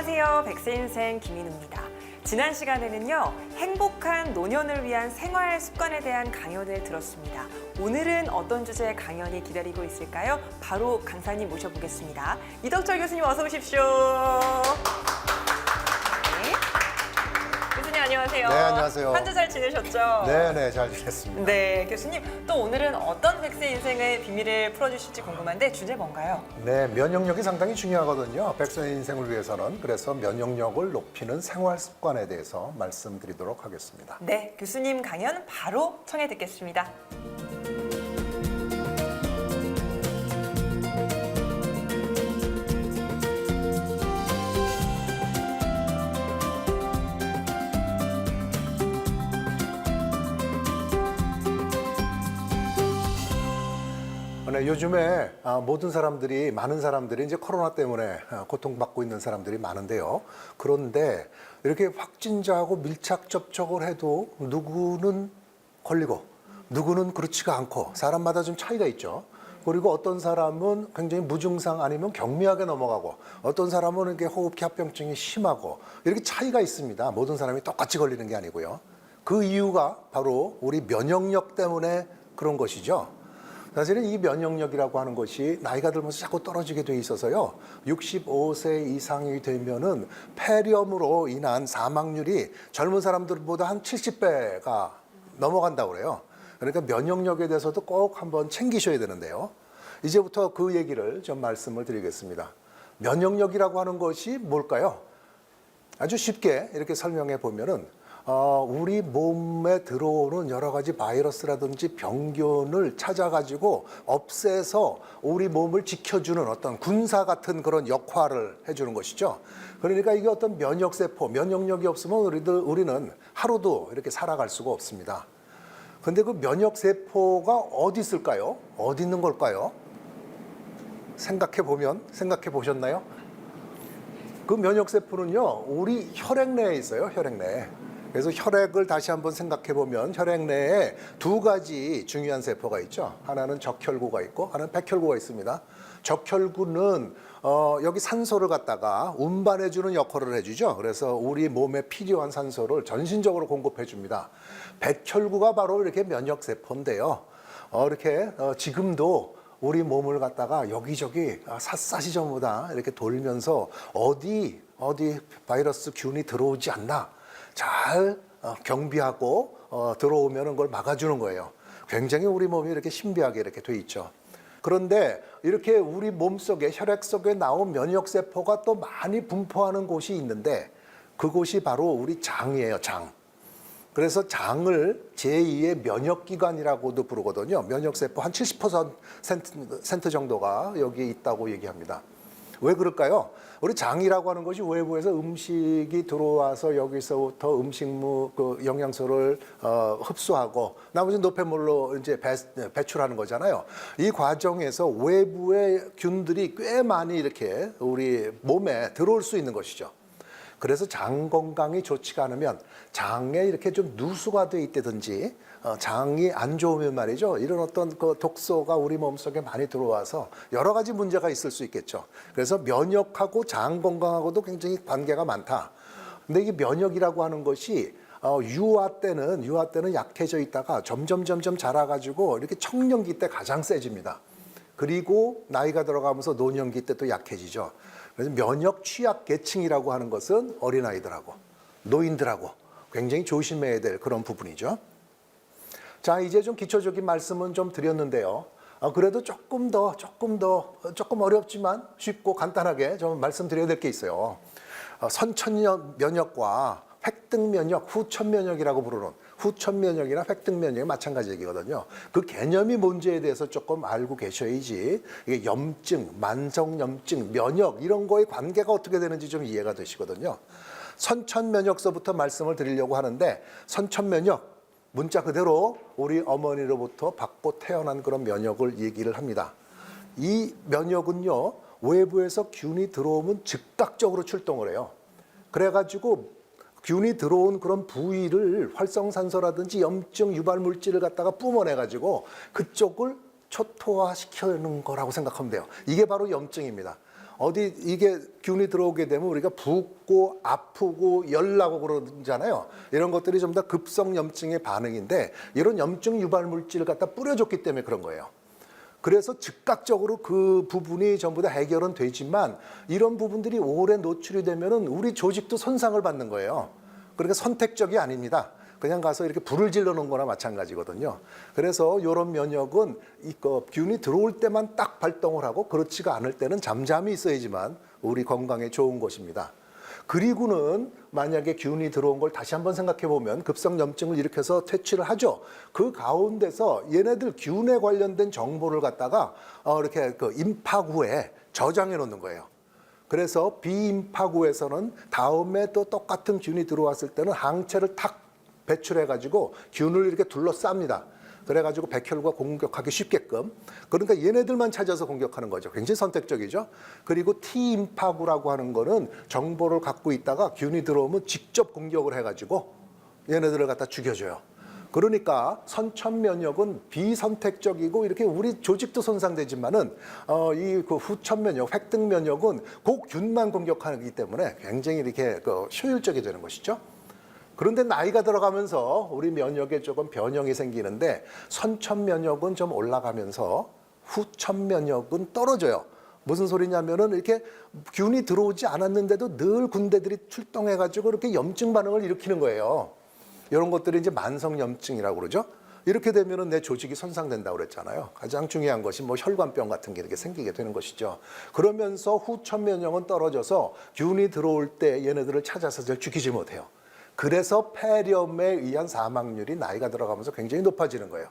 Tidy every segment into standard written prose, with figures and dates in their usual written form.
안녕하세요. 백세인생 김인우입니다. 지난 시간에는요, 행복한 노년을 위한 생활 습관에 대한 강연을 들었습니다. 오늘은 어떤 주제의 강연이 기다리고 있을까요? 바로 강사님 모셔보겠습니다. 이덕철 교수님 어서 오십시오. 네. 교수님 안녕하세요. 네, 안녕하세요. 한 주 잘 지내셨죠? 네, 잘 지냈습니다. 네, 교수님 또 오늘은 어떤 백세 인생의 비밀을 풀어주실지 궁금한데 주제 뭔가요? 네, 면역력이 상당히 중요하거든요. 백세 인생을 위해서는. 그래서 면역력을 높이는 생활 습관에 대해서 말씀드리도록 하겠습니다. 네, 교수님 강연 바로 청해 듣겠습니다. 네, 요즘에 많은 사람들이 이제 코로나 때문에 고통받고 있는 사람들이 많은데요. 그런데 이렇게 확진자하고 밀착 접촉을 해도 누구는 걸리고 누구는 그렇지가 않고 사람마다 좀 차이가 있죠. 그리고 어떤 사람은 굉장히 무증상 아니면 경미하게 넘어가고 어떤 사람은 이렇게 호흡기 합병증이 심하고 이렇게 차이가 있습니다. 모든 사람이 똑같이 걸리는 게 아니고요. 그 이유가 바로 우리 면역력 때문에 그런 것이죠. 사실은 이 면역력이라고 하는 것이 나이가 들면서 자꾸 떨어지게 돼 있어서요. 65세 이상이 되면은 폐렴으로 인한 사망률이 젊은 사람들보다 한 70배가 넘어간다고 그래요. 그러니까 면역력에 대해서도 꼭 한번 챙기셔야 되는데요. 이제부터 그 얘기를 좀 말씀을 드리겠습니다. 면역력이라고 하는 것이 뭘까요? 아주 쉽게 이렇게 설명해 보면은 우리 몸에 들어오는 여러 가지 바이러스라든지 병균을 찾아가지고 없애서 우리 몸을 지켜주는 어떤 군사 같은 그런 역할을 해주는 것이죠. 그러니까 이게 어떤 면역세포, 면역력이 없으면 우리는 하루도 이렇게 살아갈 수가 없습니다. 근데 그 면역세포가 어디 있을까요? 어디 있는 걸까요? 생각해 보셨나요? 그 면역세포는요, 우리 혈액 내에 있어요, 혈액 내에. 그래서 혈액을 다시 한번 생각해 보면 혈액 내에 두 가지 중요한 세포가 있죠. 하나는 적혈구가 있고 하나는 백혈구가 있습니다. 적혈구는 여기 산소를 갖다가 운반해 주는 역할을 해주죠. 그래서 우리 몸에 필요한 산소를 전신적으로 공급해 줍니다. 백혈구가 바로 이렇게 면역 세포인데요. 이렇게 지금도 우리 몸을 갖다가 여기저기 샅샅이 전부 다 이렇게 돌면서 어디 바이러스 균이 들어오지 않나 잘 경비하고 들어오면 그걸 막아주는 거예요. 굉장히 우리 몸이 이렇게 신비하게 이렇게 돼 있죠. 그런데 이렇게 우리 몸 속에 혈액 속에 나온 면역세포가 또 많이 분포하는 곳이 있는데 그곳이 바로 우리 장이에요, 장. 그래서 장을 제2의 면역기관이라고도 부르거든요. 면역세포 한 70% 정도가 여기 있다고 얘기합니다. 왜 그럴까요? 우리 장이라고 하는 것이 외부에서 음식이 들어와서 여기서부터 음식물 영양소를 흡수하고 나머지 노폐물로 이제 배출하는 거잖아요. 이 과정에서 외부의 균들이 꽤 많이 이렇게 우리 몸에 들어올 수 있는 것이죠. 그래서 장 건강이 좋지가 않으면 장에 이렇게 좀 누수가 돼 있다든지 장이 안 좋으면 말이죠. 이런 어떤 그 독소가 우리 몸속에 많이 들어와서 여러 가지 문제가 있을 수 있겠죠. 그래서 면역하고 장 건강하고도 굉장히 관계가 많다. 근데 이 면역이라고 하는 것이 유아 때는 약해져 있다가 점점 자라가지고 이렇게 청년기 때 가장 세집니다. 그리고 나이가 들어가면서 노년기 때 또 약해지죠. 그래서 면역 취약 계층이라고 하는 것은 어린아이들하고 노인들하고 굉장히 조심해야 될 그런 부분이죠. 자, 이제 좀 기초적인 말씀은 좀 드렸는데요. 그래도 조금 어렵지만 쉽고 간단하게 좀 말씀드려야 될 게 있어요. 선천 면역과 획득 면역, 후천 면역이라고 부르는 후천 면역이나 획득 면역이 마찬가지 얘기거든요. 그 개념이 뭔지에 대해서 조금 알고 계셔야지 이게 염증, 만성 염증, 면역 이런 거의 관계가 어떻게 되는지 좀 이해가 되시거든요. 선천 면역서부터 말씀을 드리려고 하는데 선천 면역 문자 그대로 우리 어머니로부터 받고 태어난 그런 면역을 얘기를 합니다. 이 면역은요, 외부에서 균이 들어오면 즉각적으로 출동을 해요. 그래가지고 균이 들어온 그런 부위를 활성산소라든지 염증 유발 물질을 갖다가 뿜어내가지고 그쪽을 초토화시키는 거라고 생각하면 돼요. 이게 바로 염증입니다. 어디 이게 균이 들어오게 되면 우리가 붓고 아프고 열나고 그러잖아요. 이런 것들이 좀 다 급성 염증의 반응인데 이런 염증 유발 물질을 갖다 뿌려줬기 때문에 그런 거예요. 그래서 즉각적으로 그 부분이 전부 다 해결은 되지만 이런 부분들이 오래 노출이 되면은 우리 조직도 손상을 받는 거예요. 그러니까 선택적이 아닙니다. 그냥 가서 이렇게 불을 질러 놓은 거나 마찬가지거든요. 그래서 이런 면역은 균이 들어올 때만 딱 발동을 하고 그렇지가 않을 때는 잠잠히 있어야지만 우리 건강에 좋은 것입니다. 그리고는 만약에 균이 들어온 걸 다시 한번 생각해 보면 급성 염증을 일으켜서 퇴치를 하죠. 그 가운데서 얘네들 균에 관련된 정보를 갖다가 이렇게 그 임파구에 저장해 놓는 거예요. 그래서 비임파구에서는 다음에 또 똑같은 균이 들어왔을 때는 항체를 탁 배출해 가지고 균을 이렇게 둘러쌉니다. 그래가지고 백혈구가 공격하기 쉽게끔. 그러니까 얘네들만 찾아서 공격하는 거죠. 굉장히 선택적이죠. 그리고 T임파구라고 하는 거는 정보를 갖고 있다가 균이 들어오면 직접 공격을 해가지고 얘네들을 갖다 죽여줘요. 그러니까 선천면역은 비선택적이고 이렇게 우리 조직도 손상되지만은 이 그 후천면역, 획득면역은 그 균만 공격하기 때문에 굉장히 이렇게 효율적이 되는 것이죠. 그런데 나이가 들어가면서 우리 면역에 조금 변형이 생기는데 선천면역은 좀 올라가면서 후천면역은 떨어져요. 무슨 소리냐면은 이렇게 균이 들어오지 않았는데도 늘 군대들이 출동해가지고 이렇게 염증 반응을 일으키는 거예요. 이런 것들이 이제 만성염증이라고 그러죠. 이렇게 되면은 내 조직이 손상된다고 그랬잖아요. 가장 중요한 것이 뭐 혈관병 같은 게 이렇게 생기게 되는 것이죠. 그러면서 후천면역은 떨어져서 균이 들어올 때 얘네들을 찾아서 잘 죽이지 못해요. 그래서 폐렴에 의한 사망률이 나이가 들어가면서 굉장히 높아지는 거예요.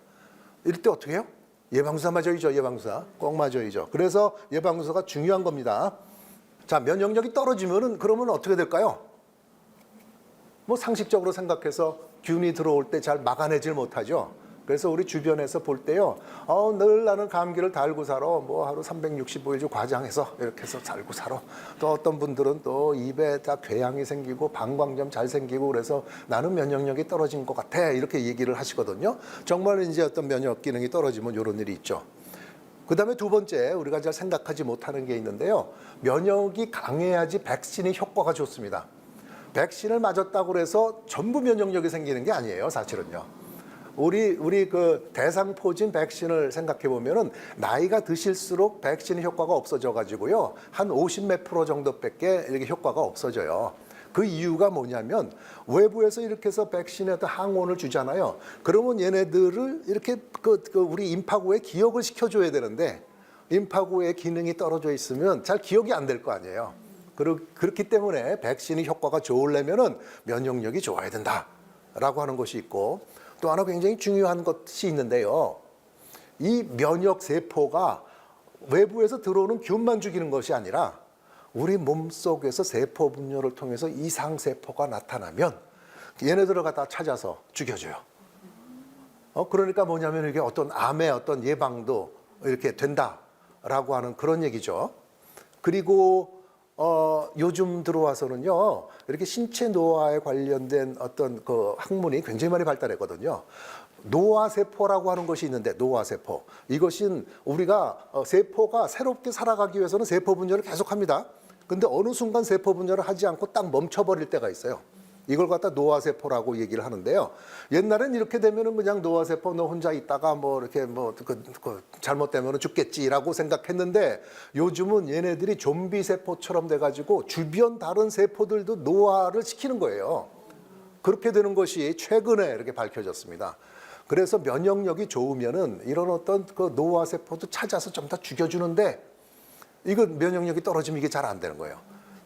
이럴 때 어떻게 해요? 예방주사 맞아야죠. 예방주사 꼭 맞아야죠. 그래서 예방주사가 중요한 겁니다. 자, 면역력이 떨어지면은 그러면 어떻게 될까요? 뭐 상식적으로 생각해서 균이 들어올 때 잘 막아내질 못하죠. 그래서 우리 주변에서 볼 때요, 늘 나는 감기를 달고 살아. 뭐 하루 365일 과장해서 이렇게 해서 살고 살아. 또 어떤 분들은 또 입에 다 궤양이 생기고 방광염 잘 생기고 그래서 나는 면역력이 떨어진 것 같아. 이렇게 얘기를 하시거든요. 정말 이제 어떤 면역 기능이 떨어지면 이런 일이 있죠. 그 다음에 두 번째, 우리가 잘 생각하지 못하는 게 있는데요. 면역이 강해야지 백신의 효과가 좋습니다. 백신을 맞았다고 해서 전부 면역력이 생기는 게 아니에요, 사실은요. 우리 그 대상포진 백신을 생각해 보면은 나이가 드실수록 백신의 효과가 없어져 가지고요. 한 50 몇 프로 정도밖에 이렇게 효과가 없어져요. 그 이유가 뭐냐면 외부에서 이렇게 해서 백신에 항원을 주잖아요. 그러면 얘네들을 이렇게 우리 임파구에 기억을 시켜줘야 되는데 임파구의 기능이 떨어져 있으면 잘 기억이 안 될 거 아니에요. 그렇기 때문에 백신의 효과가 좋으려면은 면역력이 좋아야 된다라고 하는 것이 있고 또 하나 굉장히 중요한 것이 있는데요. 이 면역 세포가 외부에서 들어오는 균만 죽이는 것이 아니라 우리 몸속에서 세포 분열을 통해서 이상 세포가 나타나면 얘네들을 갖다 찾아서 죽여줘요. 그러니까 뭐냐면 이게 어떤 암의 어떤 예방도 이렇게 된다라고 하는 그런 얘기죠. 그리고 요즘 들어와서는요, 이렇게 신체 노화에 관련된 어떤 그 학문이 굉장히 많이 발달했거든요. 노화세포라고 하는 것이 있는데, 노화세포. 이것은 우리가 세포가 새롭게 살아가기 위해서는 세포 분열을 계속 합니다. 근데 어느 순간 세포 분열을 하지 않고 딱 멈춰버릴 때가 있어요. 이걸 갖다 노화세포라고 얘기를 하는데요. 옛날엔 이렇게 되면은 그냥 노화세포 너 혼자 있다가 뭐 이렇게 잘못되면 죽겠지라고 생각했는데 요즘은 얘네들이 좀비 세포처럼 돼가지고 주변 다른 세포들도 노화를 시키는 거예요. 그렇게 되는 것이 최근에 이렇게 밝혀졌습니다. 그래서 면역력이 좋으면은 이런 어떤 그 노화세포도 찾아서 좀 더 죽여주는데 이거 면역력이 떨어지면 이게 잘 안 되는 거예요.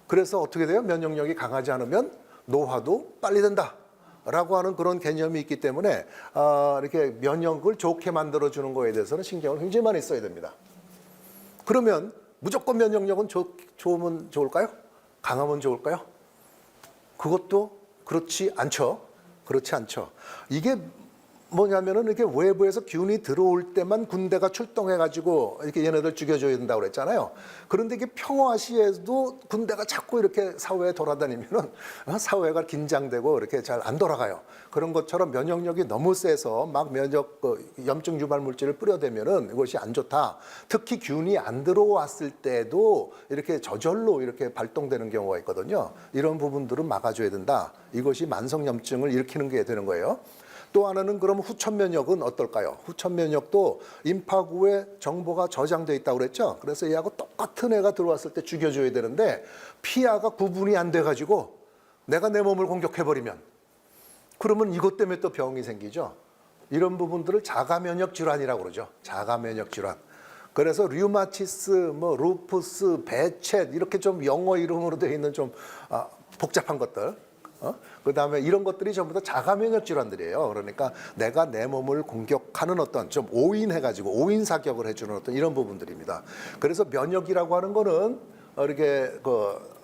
그래서 어떻게 돼요? 면역력이 강하지 않으면 노화도 빨리 된다라고 하는 그런 개념이 있기 때문에 이렇게 면역을 좋게 만들어주는 거에 대해서는 신경을 굉장히 많이 써야 됩니다. 그러면 무조건 면역력은 좋으면 좋을까요? 강하면 좋을까요? 그것도 그렇지 않죠. 그렇지 않죠. 이게 뭐냐면은 이렇게 외부에서 균이 들어올 때만 군대가 출동해가지고 이렇게 얘네들 죽여줘야 된다고 그랬잖아요. 그런데 이게 평화 시에도 군대가 자꾸 이렇게 사회에 돌아다니면은 사회가 긴장되고 이렇게 잘 안 돌아가요. 그런 것처럼 면역력이 너무 세서 막 염증 유발 물질을 뿌려대면은 이것이 안 좋다. 특히 균이 안 들어왔을 때도 이렇게 저절로 이렇게 발동되는 경우가 있거든요. 이런 부분들은 막아줘야 된다. 이것이 만성 염증을 일으키는 게 되는 거예요. 또 하나는 그럼 후천 면역은 어떨까요? 후천 면역도 임파구에 정보가 저장돼 있다고 그랬죠. 그래서 얘하고 똑같은 애가 들어왔을 때 죽여줘야 되는데 피하가 구분이 안 돼가지고 내가 내 몸을 공격해버리면 그러면 이것 때문에 또 병이 생기죠. 이런 부분들을 자가 면역 질환이라고 그러죠. 자가 면역 질환. 그래서 류마티스, 뭐 루푸스, 배쳇 이렇게 좀 영어 이름으로 되어 있는 좀 복잡한 것들. 그다음에 이런 것들이 전부 다 자가 면역 질환들이에요. 그러니까 내가 내 몸을 공격하는 어떤 좀 오인해가지고 오인 사격을 해주는 어떤 이런 부분들입니다. 그래서 면역이라고 하는 거는 이렇게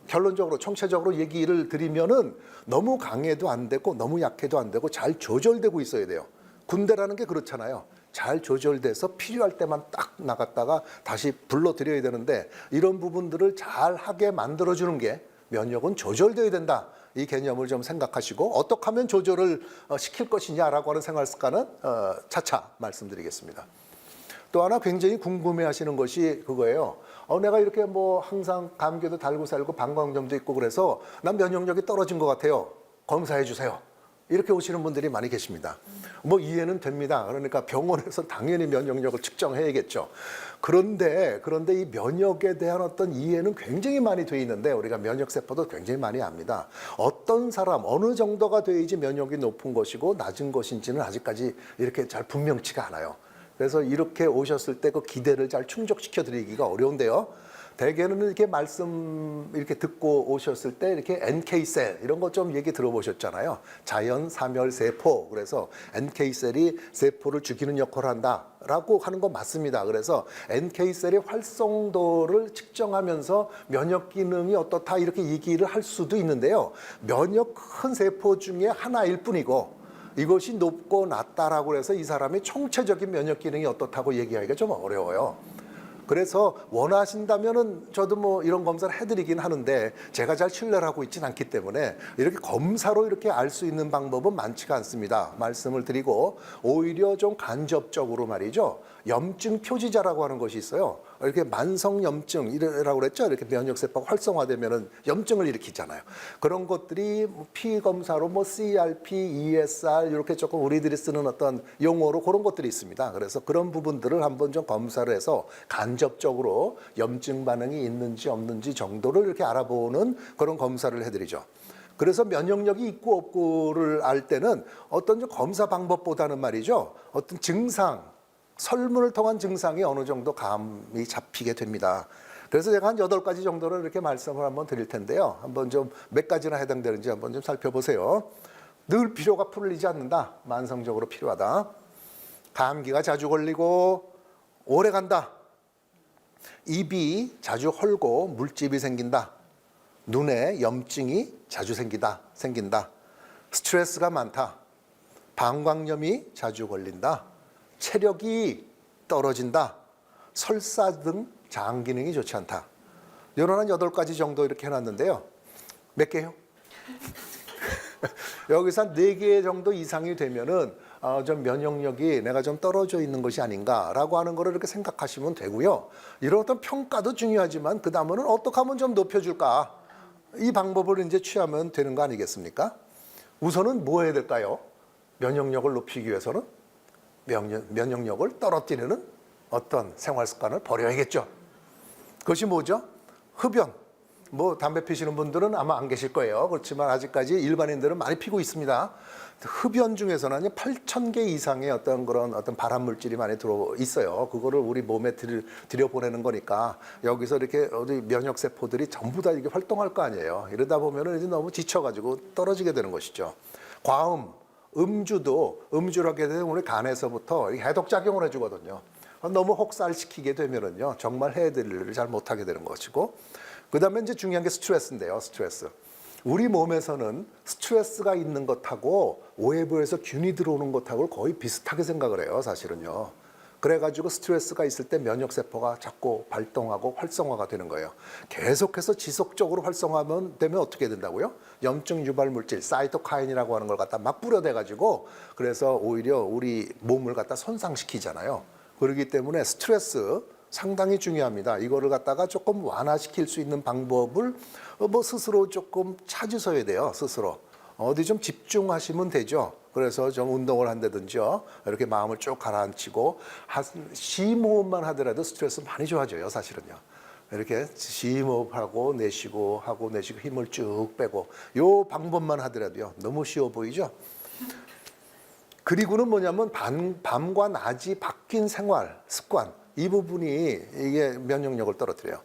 결론적으로 총체적으로 얘기를 드리면은 너무 강해도 안 되고 너무 약해도 안 되고 잘 조절되고 있어야 돼요. 군대라는 게 그렇잖아요. 잘 조절돼서 필요할 때만 딱 나갔다가 다시 불러들여야 되는데 이런 부분들을 잘 하게 만들어주는 게 면역은 조절돼야 된다. 이 개념을 좀 생각하시고 어떻게 하면 조절을 시킬 것이냐라고 하는 생활 습관은 차차 말씀드리겠습니다. 또 하나 굉장히 궁금해하시는 것이 그거예요. 내가 이렇게 뭐 항상 감기도 달고 살고 방광염도 있고 그래서 난 면역력이 떨어진 것 같아요. 검사해 주세요. 이렇게 오시는 분들이 많이 계십니다. 뭐 이해는 됩니다. 그러니까 병원에서 당연히 면역력을 측정해야겠죠. 그런데 이 면역에 대한 어떤 이해는 굉장히 많이 돼 있는데 우리가 면역세포도 굉장히 많이 압니다. 어떤 사람 어느 정도가 돼야지 면역이 높은 것이고 낮은 것인지는 아직까지 이렇게 잘 분명치가 않아요. 그래서 이렇게 오셨을 때 그 기대를 잘 충족시켜 드리기가 어려운데요. 대개는 이렇게 말씀 이렇게 듣고 오셨을 때 이렇게 NK셀 이런 거 좀 얘기 들어보셨잖아요. 자연 사멸 세포. 그래서 NK셀이 세포를 죽이는 역할을 한다라고 하는 거 맞습니다. 그래서 NK셀의 활성도를 측정하면서 면역 기능이 어떻다 이렇게 얘기를 할 수도 있는데요. 면역 큰 세포 중에 하나일 뿐이고 이것이 높고 낮다라고 해서 이 사람의 총체적인 면역 기능이 어떻다고 얘기하기가 좀 어려워요. 그래서 원하신다면은 저도 뭐 이런 검사를 해드리긴 하는데 제가 잘 신뢰를 하고 있지는 않기 때문에 이렇게 검사로 이렇게 알 수 있는 방법은 많지가 않습니다. 말씀을 드리고 오히려 좀 간접적으로 말이죠. 염증 표지자라고 하는 것이 있어요. 이렇게 만성 염증이라고 그랬죠. 이렇게 면역세포가 활성화되면은 염증을 일으키잖아요. 그런 것들이 피 검사로 뭐 CRP, ESR 이렇게 조금 우리들이 쓰는 어떤 용어로 그런 것들이 있습니다. 그래서 그런 부분들을 한번 좀 검사를 해서 간접적으로 염증 반응이 있는지 없는지 정도를 이렇게 알아보는 그런 검사를 해드리죠. 그래서 면역력이 있고 없고를 알 때는 어떤 좀 검사 방법보다는 말이죠. 어떤 증상, 설문을 통한 증상이 어느 정도 감이 잡히게 됩니다. 그래서 제가 한 8가지 정도를 이렇게 말씀을 한번 드릴 텐데요. 한번 좀 몇 가지나 해당되는지 한번 좀 살펴보세요. 늘 필요가 풀리지 않는다. 만성적으로 필요하다. 감기가 자주 걸리고 오래 간다. 입이 자주 헐고 물집이 생긴다. 눈에 염증이 자주 생긴다. 스트레스가 많다. 방광염이 자주 걸린다. 체력이 떨어진다. 설사 등 장 기능이 좋지 않다. 이런 한 8가지 정도 이렇게 해놨는데요. 몇 개요? 여기서 한 4개 정도 이상이 되면은 좀 면역력이 내가 좀 떨어져 있는 것이 아닌가라고 하는 거를 이렇게 생각하시면 되고요. 이런 어떤 평가도 중요하지만 그 다음에는 어떻게 하면 좀 높여줄까? 이 방법을 이제 취하면 되는 거 아니겠습니까? 우선은 뭐 해야 될까요? 면역력을 높이기 위해서는 면역력을 떨어뜨리는 어떤 생활 습관을 버려야겠죠. 그것이 뭐죠? 흡연. 뭐 담배 피시는 분들은 아마 안 계실 거예요. 그렇지만 아직까지 일반인들은 많이 피고 있습니다. 흡연 중에서는 8,000개 이상의 어떤 그런 어떤 발암 물질이 많이 들어 있어요. 그거를 우리 몸에 들여보내는 거니까 여기서 이렇게 어디 면역 세포들이 전부 다 이게 활동할 거 아니에요. 이러다 보면은 이제 너무 지쳐가지고 떨어지게 되는 것이죠. 과음, 음주도 음주를 하게 되면 우리 간에서부터 해독 작용을 해주거든요. 너무 혹살시키게 되면은요 정말 해야 될 일을 잘 못하게 되는 것이고. 그다음에 이제 중요한 게 스트레스인데요. 스트레스. 우리 몸에서는 스트레스가 있는 것하고 외부에서 균이 들어오는 것하고 거의 비슷하게 생각을 해요, 사실은요. 그래가지고 스트레스가 있을 때 면역세포가 자꾸 발동하고 활성화가 되는 거예요. 계속해서 지속적으로 활성화하면 되면 어떻게 된다고요? 염증 유발 물질, 사이토카인이라고 하는 걸 갖다 막 뿌려대가지고 그래서 오히려 우리 몸을 갖다 손상시키잖아요. 그렇기 때문에 스트레스 상당히 중요합니다. 이거를 갖다가 조금 완화시킬 수 있는 방법을 뭐 스스로 조금 찾으셔야 돼요. 스스로. 어디 좀 집중하시면 되죠. 그래서 좀 운동을 한다든지요. 이렇게 마음을 쭉 가라앉히고 심호흡만 하더라도 스트레스 많이 좋아져요, 사실은요. 이렇게 심호흡하고 내쉬고 하고 내쉬고 힘을 쭉 빼고 요 방법만 하더라도요. 너무 쉬워 보이죠? 그리고는 뭐냐면 밤과 낮이 바뀐 생활 습관 이 부분이 이게 면역력을 떨어뜨려요.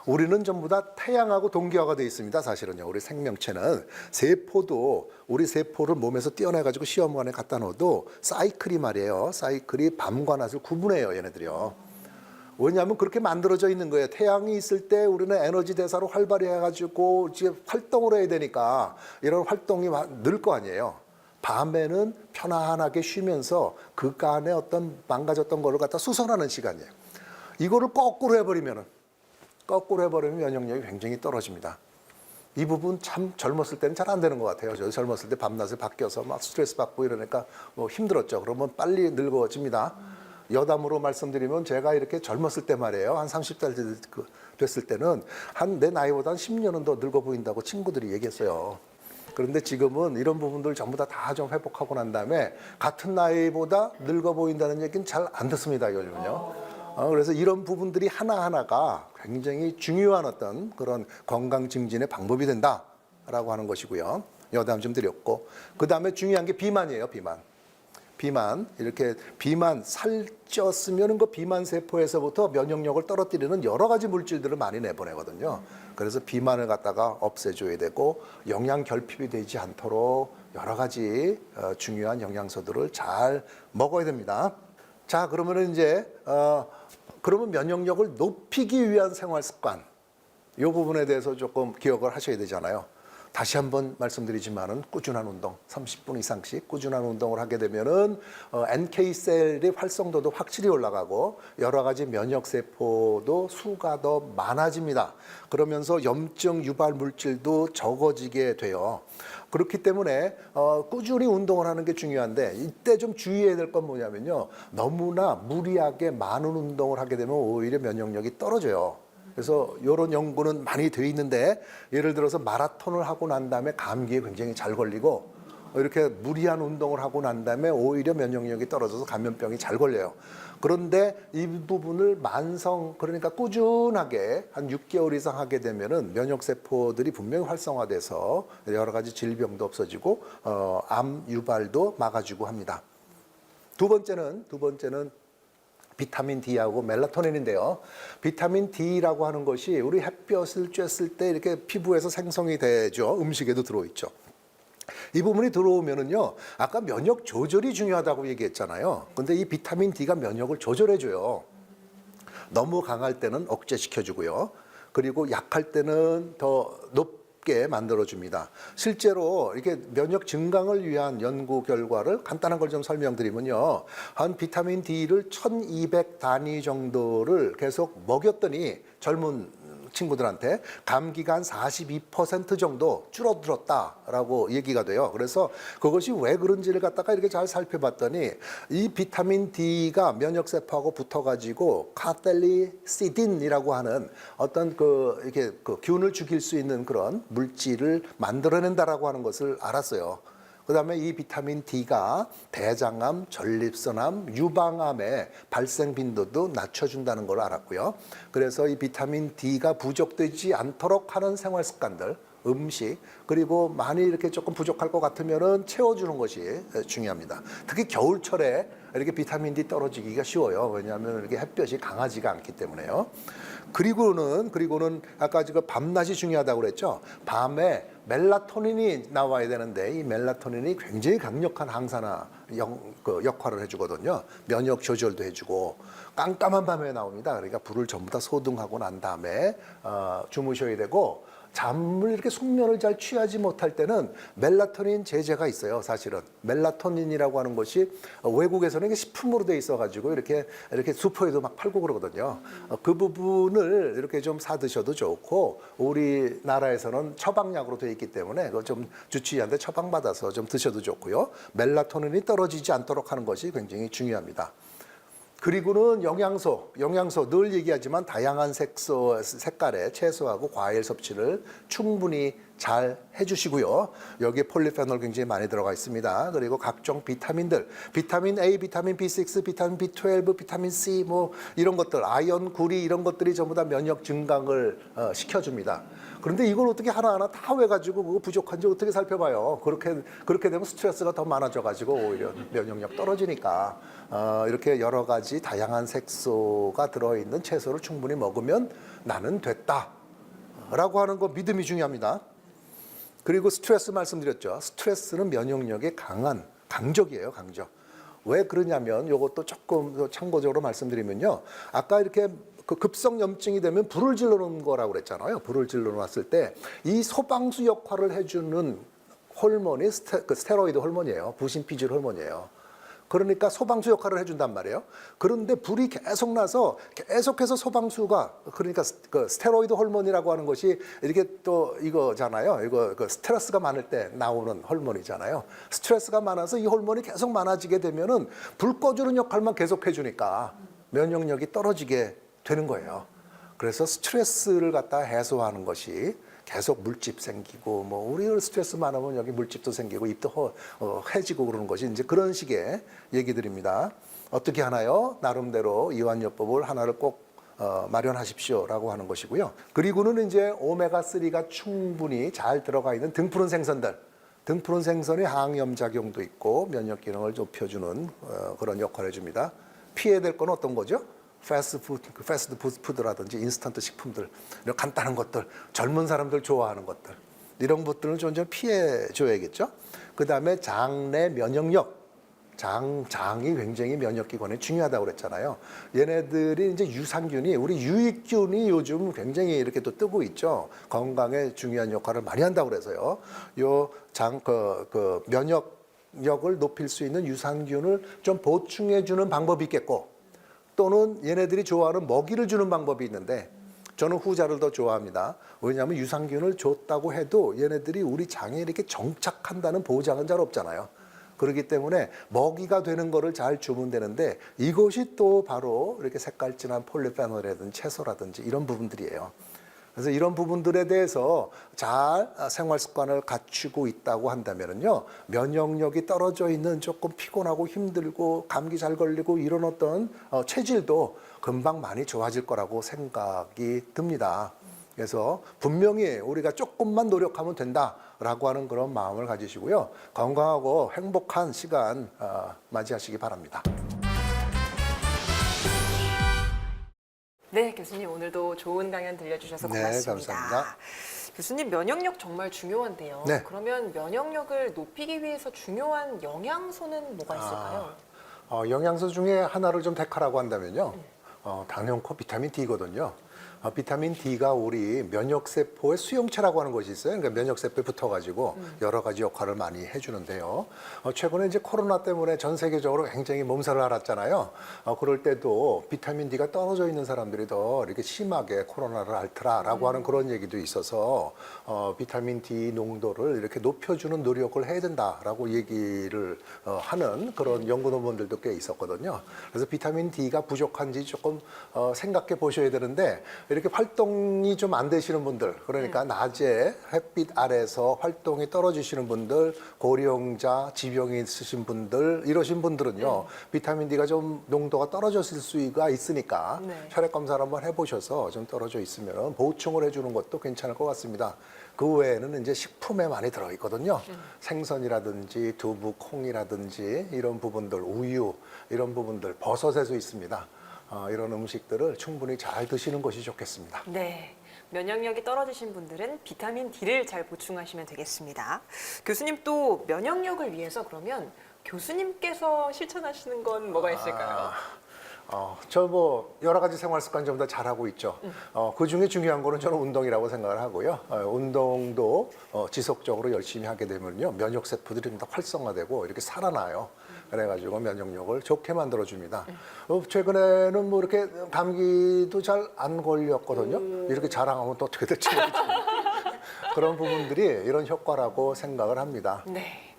우리는 전부 다 태양하고 동기화가 되어 있습니다. 사실은요. 우리 생명체는 세포도 우리 세포를 몸에서 떼어내가지고 시험관에 갖다 넣어도 사이클이 말이에요. 사이클이 밤과 낮을 구분해요. 얘네들이요. 왜냐하면 그렇게 만들어져 있는 거예요. 태양이 있을 때 우리는 에너지 대사로 활발히 해가지고 이제 활동을 해야 되니까 이런 활동이 늘 거 아니에요. 밤에는 편안하게 쉬면서 그간에 어떤 망가졌던 거를 갖다 수선하는 시간이에요. 이거를 거꾸로 해버리면 면역력이 굉장히 떨어집니다. 이 부분 참 젊었을 때는 잘 안 되는 것 같아요. 저 젊었을 때 밤낮을 바뀌어서 막 스트레스 받고 이러니까 뭐 힘들었죠. 그러면 빨리 늙어집니다. 여담으로 말씀드리면 제가 이렇게 젊었을 때 말이에요. 한 30살 됐을 때는 내 나이보다 한 10년은 더 늙어 보인다고 친구들이 얘기했어요. 그런데 지금은 이런 부분들 전부 다 좀 회복하고 난 다음에 같은 나이보다 늙어 보인다는 얘기는 잘 안 듣습니다, 요즘은요. 그래서 이런 부분들이 하나하나가 굉장히 중요한 어떤 그런 건강 증진의 방법이 된다라고 하는 것이고요. 여담 좀 드렸고, 그 다음에 중요한 게 비만이에요, 비만. 이렇게 비만 살쪘으면 그 비만 세포에서부터 면역력을 떨어뜨리는 여러 가지 물질들을 많이 내보내거든요. 그래서 비만을 갖다가 없애줘야 되고 영양 결핍이 되지 않도록 여러 가지 중요한 영양소들을 잘 먹어야 됩니다. 자, 그러면 이제 그러면 면역력을 높이기 위한 생활 습관 이 부분에 대해서 조금 기억을 하셔야 되잖아요. 다시 한번 말씀드리지만은 꾸준한 운동, 30분 이상씩 꾸준한 운동을 하게 되면은 NK셀의 활성도도 확실히 올라가고 여러 가지 면역 세포도 수가 더 많아집니다. 그러면서 염증 유발 물질도 적어지게 돼요. 그렇기 때문에 꾸준히 운동을 하는 게 중요한데 이때 좀 주의해야 될 건 뭐냐면요. 너무나 무리하게 많은 운동을 하게 되면 오히려 면역력이 떨어져요. 그래서 이런 연구는 많이 돼 있는데 예를 들어서 마라톤을 하고 난 다음에 감기에 굉장히 잘 걸리고 이렇게 무리한 운동을 하고 난 다음에 오히려 면역력이 떨어져서 감염병이 잘 걸려요. 그런데 이 부분을 그러니까 꾸준하게 한 6개월 이상 하게 되면은 면역세포들이 분명히 활성화돼서 여러 가지 질병도 없어지고 암 유발도 막아주고 합니다. 두 번째는 비타민 D하고 멜라토닌인데요. 비타민 D라고 하는 것이 우리 햇볕을 쬐을 때 이렇게 피부에서 생성이 되죠. 음식에도 들어있죠. 이 부분이 들어오면은요, 아까 면역 조절이 중요하다고 얘기했잖아요. 근데 이 비타민 D가 면역을 조절해줘요. 너무 강할 때는 억제시켜주고요. 그리고 약할 때는 더 높게 만들어줍니다. 실제로 이렇게 면역 증강을 위한 연구 결과를 간단한 걸 좀 설명드리면요. 한 비타민 D를 1200 단위 정도를 계속 먹였더니 젊은 친구들한테 감기가 한 42% 정도 줄어들었다라고 얘기가 돼요. 그래서 그것이 왜 그런지를 갖다가 이렇게 잘 살펴봤더니 이 비타민 D가 면역세포하고 붙어가지고 카텔리시딘이라고 하는 어떤 이렇게 균을 죽일 수 있는 그런 물질을 만들어낸다라고 하는 것을 알았어요. 그다음에 이 비타민 D가 대장암, 전립선암, 유방암의 발생 빈도도 낮춰준다는 걸 알았고요. 그래서 이 비타민 D가 부족되지 않도록 하는 생활 습관들, 음식, 그리고 많이 이렇게 조금 부족할 것 같으면은 채워주는 것이 중요합니다. 특히 겨울철에 이렇게 비타민 D 떨어지기가 쉬워요. 왜냐하면 이렇게 햇볕이 강하지가 않기 때문에요. 그리고는 아까 지금 밤낮이 중요하다고 그랬죠. 밤에 멜라토닌이 나와야 되는데 이 멜라토닌이 굉장히 강력한 항산화 역할을 해주거든요. 면역 조절도 해주고 깜깜한 밤에 나옵니다. 그러니까 불을 전부 다 소등하고 난 다음에 주무셔야 되고 잠을 이렇게 숙면을 잘 취하지 못할 때는 멜라토닌 제제가 있어요. 사실은 멜라토닌이라고 하는 것이 외국에서는 이게 식품으로 돼 있어가지고 이렇게 슈퍼에도 막 팔고 그러거든요. 그 부분을 이렇게 좀 사 드셔도 좋고, 우리나라에서는 처방약으로 돼 있기 때문에 그거 좀 주치의한테 처방받아서 좀 드셔도 좋고요. 멜라토닌이 떨어지지 않도록 하는 것이 굉장히 중요합니다. 그리고는 영양소 늘 얘기하지만 다양한 색깔의 채소하고 과일 섭취를 충분히 잘 해주시고요. 여기에 폴리페놀 굉장히 많이 들어가 있습니다. 그리고 각종 비타민들, 비타민 A, 비타민 B6, 비타민 B12, 비타민 C 뭐 이런 것들, 아연, 구리 이런 것들이 전부 다 면역 증강을 시켜줍니다. 그런데 이걸 어떻게 하나하나 다 외가지고 그거 부족한지 어떻게 살펴봐요. 그렇게 되면 스트레스가 더 많아져가지고 오히려 면역력 떨어지니까 이렇게 여러 가지 다양한 색소가 들어있는 채소를 충분히 먹으면 나는 됐다라고 하는 거 믿음이 중요합니다. 그리고 스트레스 말씀드렸죠. 스트레스는 면역력에 강적이에요, 강적. 왜 그러냐면 이것도 조금 참고적으로 말씀드리면요. 아까 이렇게 그 급성염증이 되면 불을 질러 놓은 거라고 그랬잖아요. 불을 질러 놨을 때 이 소방수 역할을 해주는 호르몬이 스테로이드 호르몬이에요. 부신피질 호르몬이에요. 그러니까 소방수 역할을 해준단 말이에요. 그런데 불이 계속 나서 계속해서 소방수가, 그러니까 그 스테로이드 호르몬이라고 하는 것이 이렇게 또 이거잖아요. 이거 그 스트레스가 많을 때 나오는 호르몬이잖아요. 스트레스가 많아서 이 호르몬이 계속 많아지게 되면은 불 꺼주는 역할만 계속 해주니까 면역력이 떨어지게 되는 거예요. 그래서 스트레스를 갖다 해소하는 것이, 계속 물집 생기고 뭐 우리 스트레스 많으면 여기 물집도 생기고 입도 해지고 그러는 것이 이제 그런 식의 얘기들입니다. 어떻게 하나요? 나름대로 이완요법을 하나를 꼭 마련하십시오라고 하는 것이고요. 그리고는 이제 오메가3가 충분히 잘 들어가 있는 등푸른 생선들. 등푸른 생선이 항염 작용도 있고 면역 기능을 높여주는 그런 역할을 해줍니다. 피해야 될 건 어떤 거죠? 패스트푸드라든지 인스턴트 식품들, 이런 간단한 것들, 젊은 사람들 좋아하는 것들, 이런 것들은 좀 피해 줘야겠죠. 그 다음에 장 내 면역력, 장이 굉장히 면역기관에 중요하다고 그랬잖아요. 얘네들이 이제 유산균이, 우리 유익균이 요즘 굉장히 이렇게 또 뜨고 있죠. 건강에 중요한 역할을 많이 한다고 그래서요. 면역력을 높일 수 있는 유산균을 좀 보충해 주는 방법이 있겠고, 또는 얘네들이 좋아하는 먹이를 주는 방법이 있는데 저는 후자를 더 좋아합니다. 왜냐하면 유산균을 줬다고 해도 얘네들이 우리 장에 이렇게 정착한다는 보장은 잘 없잖아요. 그렇기 때문에 먹이가 되는 거를 잘 주면 되는데, 이것이 또 바로 이렇게 색깔 진한 폴리페놀이라든지 채소라든지 이런 부분들이에요. 그래서 이런 부분들에 대해서 잘 생활 습관을 갖추고 있다고 한다면요, 면역력이 떨어져 있는 조금 피곤하고 힘들고 감기 잘 걸리고 이런 어떤 체질도 금방 많이 좋아질 거라고 생각이 듭니다. 그래서 분명히 우리가 조금만 노력하면 된다라고 하는 그런 마음을 가지시고요, 건강하고 행복한 시간 맞이하시기 바랍니다. 네, 교수님 오늘도 좋은 강연 들려주셔서 고맙습니다. 네, 감사합니다. 교수님, 면역력 정말 중요한데요. 네. 그러면 면역력을 높이기 위해서 중요한 영양소는 뭐가 있을까요? 영양소 중에 하나를 좀 택하라고 한다면요, 당연코 비타민 D거든요. 비타민 D가 우리 면역세포의 수용체라고 하는 것이 있어요. 그러니까 면역세포에 붙어가지고 여러 가지 역할을 많이 해주는데요. 최근에 이제 코로나 때문에 전 세계적으로 굉장히 몸살을 앓았잖아요. 그럴 때도 비타민 D가 떨어져 있는 사람들이 더 이렇게 심하게 코로나를 앓더라라고 하는 그런 얘기도 있어서 비타민 D 농도를 이렇게 높여주는 노력을 해야 된다라고 얘기를 하는 그런 연구 논문들도 꽤 있었거든요. 그래서 비타민 D가 부족한지 조금 생각해 보셔야 되는데, 이렇게 활동이 좀 안 되시는 분들, 그러니까 낮에 햇빛 아래서 활동이 떨어지시는 분들, 고령자, 지병이 있으신 분들, 이러신 분들은요, 비타민 D가 좀 농도가 떨어졌을 수가 있으니까 혈액 검사를 한번 해보셔서 좀 떨어져 있으면 보충을 해주는 것도 괜찮을 것 같습니다. 그 외에는 이제 식품에 많이 들어있거든요. 생선이라든지 두부, 콩이라든지 이런 부분들, 우유 이런 부분들, 버섯에도 있습니다. 이런 음식들을 충분히 잘 드시는 것이 좋겠습니다. 네, 면역력이 떨어지신 분들은 비타민 D를 잘 보충하시면 되겠습니다. 교수님, 또 면역력을 위해서 그러면 교수님께서 실천하시는 건 뭐가 있을까요? 저 뭐 여러 가지 생활 습관 좀 더 잘하고 있죠. 그 중에 중요한 거는 저는 운동이라고 생각을 하고요. 운동도 지속적으로 열심히 하게 되면요, 면역 세포들이 좀 더 활성화되고 이렇게 살아나요. 그래가지고 면역력을 좋게 만들어줍니다. 최근에는 뭐 이렇게 감기도 잘 안 걸렸거든요. 이렇게 자랑하면 또 어떻게 될지 모르겠지만 그런 부분들이 이런 효과라고 생각을 합니다. 네.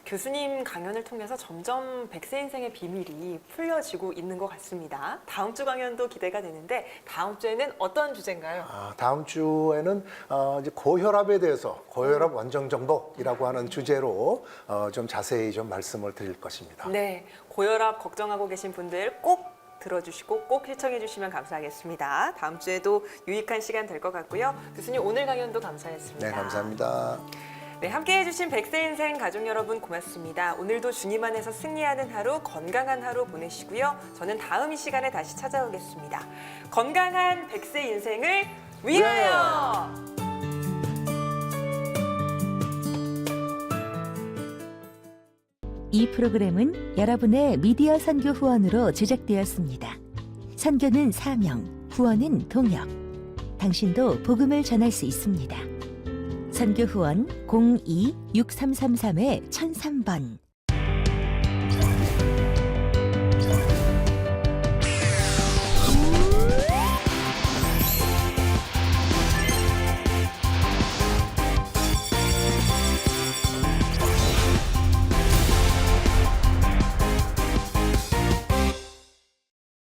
교수님 강연을 통해서 점점 100세 인생의 비밀이 풀려지고 있는 것 같습니다. 다음 주 강연도 기대가 되는데 다음 주에는 어떤 주제인가요? 다음 주에는 이제 고혈압에 대해서 고혈압 원정 정복이라고 하는 주제로 좀 자세히 좀 말씀을 드릴 것입니다. 네, 고혈압 걱정하고 계신 분들 꼭 들어주시고 꼭 시청해 주시면 감사하겠습니다. 다음 주에도 유익한 시간 될 것 같고요. 교수님 오늘 강연도 감사했습니다. 네, 감사합니다. 네, 함께해 주신 100세 인생 가족 여러분 고맙습니다. 오늘도 주님 안에서 승리하는 하루, 건강한 하루 보내시고요. 저는 다음 이 시간에 다시 찾아오겠습니다. 건강한 100세 인생을 위하여! 이 프로그램은 여러분의 미디어 선교 후원으로 제작되었습니다. 선교는 사명, 후원은 동역. 당신도 복음을 전할 수 있습니다. 선교 후원 02-6333-1003번